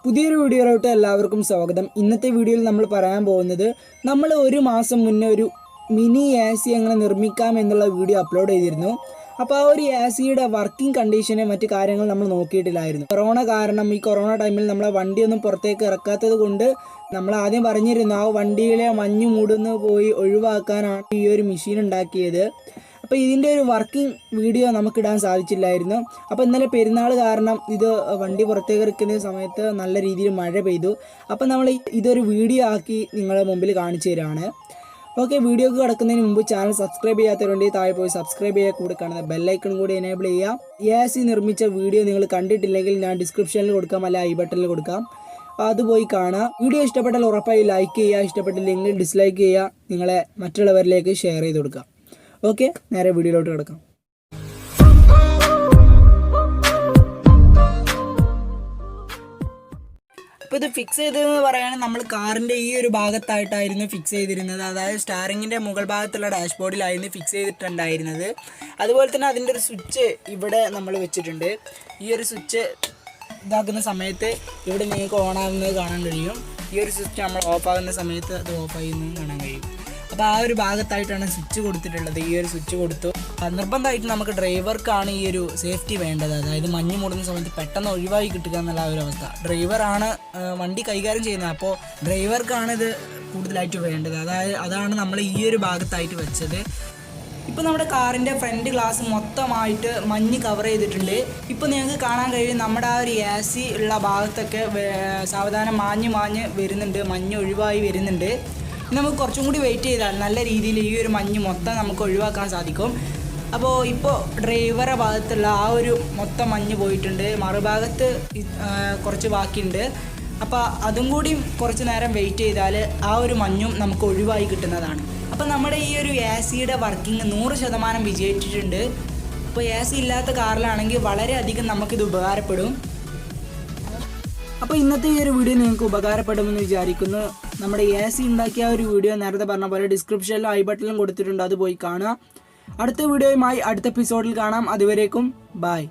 പുതിയൊരു വീഡിയോയിലോട്ട് എല്ലാവർക്കും സ്വാഗതം. ഇന്നത്തെ വീഡിയോയിൽ നമ്മൾ പറയാൻ പോകുന്നത് നമ്മൾ ഒരു മാസം മുന്നേ ഒരു മിനി AC എങ്ങനെ നിർമ്മിക്കാം എന്നുള്ള വീഡിയോ അപ്ലോഡ് ചെയ്തിരുന്നു. അപ്പോൾ ആ ഒരു ACയുടെ വർക്കിംഗ് കണ്ടീഷനെ മറ്റു കാര്യങ്ങൾ നമ്മൾ നോക്കിയിട്ടില്ലായിരുന്നു. കൊറോണ കാരണം ഈ കൊറോണ ടൈമിൽ നമ്മളെ വണ്ടിയൊന്നും പുറത്തേക്ക് ഇറക്കാത്തത് കൊണ്ട് നമ്മൾ ആദ്യം പറഞ്ഞിരുന്നു ആ വണ്ടിയിലെ മഞ്ഞ് മൂടുന്ന് പോയി ഒഴിവാക്കാനാണ് ഈ ഒരു മെഷീൻ ഉണ്ടാക്കിയത്. അപ്പോൾ ഇതിൻ്റെ ഒരു വർക്കിംഗ് വീഡിയോ നമുക്കിടാൻ സാധിച്ചില്ലായിരുന്നു. അപ്പോൾ ഇന്നലെ പെരുന്നാൾ കാരണം ഇത് വണ്ടി പുറത്തേക്ക് ഇറക്കുന്ന സമയത്ത് നല്ല രീതിയിൽ മഴ പെയ്തു. അപ്പോൾ നമ്മൾ ഇതൊരു വീഡിയോ ആക്കി നിങ്ങളുടെ മുമ്പിൽ കാണിച്ചു തരാണ്. ഓക്കെ, വീഡിയോക്ക് കിടക്കുന്നതിന് മുമ്പ് ചാനൽ സബ്സ്ക്രൈബ് ചെയ്യാത്തവരുണ്ടെങ്കിൽ താഴെ പോയി സബ്സ്ക്രൈബ് ചെയ്യുക, കൂടെ കാണുന്ന ബെല്ലൈക്കൺ കൂടി എനേബിൾ ചെയ്യുക. AC നിർമ്മിച്ച വീഡിയോ നിങ്ങൾ കണ്ടിട്ടില്ലെങ്കിൽ ഞാൻ ഡിസ്ക്രിപ്ഷനിൽ കൊടുക്കാം, അല്ല ഐ ബട്ടണിൽ കൊടുക്കാം, അത് പോയി കാണുക. വീഡിയോ ഇഷ്ടപ്പെട്ടാൽ ഉറപ്പായി ലൈക്ക് ചെയ്യുക, ഇഷ്ടപ്പെട്ടില്ലെങ്കിൽ ഡിസ്ലൈക്ക് ചെയ്യുക, നിങ്ങളെ മറ്റുള്ളവരിലേക്ക് ഷെയർ ചെയ്ത് കൊടുക്കുക. ഓക്കെ, നേരെ വീഡിയോയിലോട്ട് കിടക്കാം. അപ്പോൾ ഇത് ഫിക്സ് ചെയ്തതെന്ന് പറയുകയാണെങ്കിൽ നമ്മൾ കാറിൻ്റെ ഈ ഒരു ഭാഗത്തായിട്ടായിരുന്നു ഫിക്സ് ചെയ്തിരുന്നത്. അതായത് സ്റ്റാറിങ്ങിൻ്റെ മുകൾ ഭാഗത്തുള്ള ഡാഷ്ബോർഡിലായിരുന്നു ഫിക്സ് ചെയ്തിട്ടുണ്ടായിരുന്നത്. അതുപോലെ തന്നെ അതിൻ്റെ ഒരു സ്വിച്ച് ഇവിടെ നമ്മൾ വെച്ചിട്ടുണ്ട്. ഈ ഒരു സ്വിച്ച് ഇതാക്കുന്ന സമയത്ത് ഇവിടെ നിങ്ങൾക്ക് ഓണാകുന്നത് കാണാൻ കഴിയും. ഈ ഒരു സ്വിച്ച് നമ്മൾ ഓഫാകുന്ന സമയത്ത് അത് ഓഫാകുന്നത് കാണാൻ കഴിയും. അപ്പോൾ ആ ഒരു ഭാഗത്തായിട്ടാണ് സ്വിച്ച് കൊടുത്തിട്ടുള്ളത്. ഈ ഒരു സ്വിച്ച് കൊടുത്തു. നിർബന്ധമായിട്ട് നമുക്ക് ഡ്രൈവർക്കാണ് ഈ ഒരു സേഫ്റ്റി വേണ്ടത്. അതായത് മഞ്ഞ് മൂടുന്ന സമയത്ത് പെട്ടെന്ന് ഒഴിവായി കിട്ടുക എന്നുള്ള ആ ഒരു അവസ്ഥ. ഡ്രൈവറാണ് വണ്ടി കൈകാര്യം ചെയ്യുന്നത്, അപ്പോൾ ഡ്രൈവർക്കാണ് ഇത് കൂടുതലായിട്ട് വേണ്ടത്. അതാണ് നമ്മൾ ഈ ഒരു ഭാഗത്തായിട്ട് വെച്ചത്. ഇപ്പോൾ നമ്മുടെ കാറിൻ്റെ ഫ്രണ്ട് ഗ്ലാസ് മൊത്തമായിട്ട് മഞ്ഞ് കവർ ചെയ്തിട്ടുണ്ട്. ഇപ്പോൾ നിങ്ങൾക്ക് കാണാൻ കഴിയും നമ്മുടെ ആ ഒരു AC ഉള്ള ഭാഗത്തൊക്കെ സാവധാനം മാഞ്ഞ് വരുന്നുണ്ട്, മഞ്ഞ് ഒഴിവായി വരുന്നുണ്ട്. നമുക്ക് കുറച്ചും കൂടി വെയിറ്റ് ചെയ്താൽ നല്ല രീതിയിൽ ഈ ഒരു മഞ്ഞ് മൊത്തം നമുക്ക് ഒഴിവാക്കാൻ സാധിക്കും. അപ്പോൾ ഇപ്പോൾ ഡ്രൈവറെ ഭാഗത്തുള്ള ആ ഒരു മൊത്തം മഞ്ഞ് പോയിട്ടുണ്ട്, മറുഭാഗത്ത് കുറച്ച് ബാക്കിയുണ്ട്. അപ്പോൾ അതും കൂടി കുറച്ച് നേരം വെയിറ്റ് ചെയ്താൽ ആ ഒരു മഞ്ഞും നമുക്ക് ഒഴിവായി കിട്ടുന്നതാണ്. അപ്പോൾ നമ്മുടെ ഈ ഒരു ACയുടെ വർക്കിംഗ് 100% വിജയിച്ചിട്ടുണ്ട്. അപ്പോൾ AC ഇല്ലാത്ത കാറിലാണെങ്കിൽ വളരെയധികം നമുക്കിത് ഉപകാരപ്പെടും. അപ്പോൾ ഇന്നത്തെ ഈ ഒരു വീഡിയോ നിങ്ങൾക്ക് ഉപകാരപ്പെടുമെന്ന് വിചാരിക്കുന്നു. നമ്മുടെ AC ഉണ്ടാക്കിയ ഒരു വീഡിയോ നേരത്തെ പറഞ്ഞ പോലെ ഡിസ്ക്രിപ്ഷനിലും ഐ ബട്ടണിലും കൊടുത്തിട്ടുണ്ട്, അത് പോയി കാണുക. അടുത്ത വീഡിയോയുമായി അടുത്ത എപ്പിസോഡിൽ കാണാം. അതുവരേക്കും ബൈ.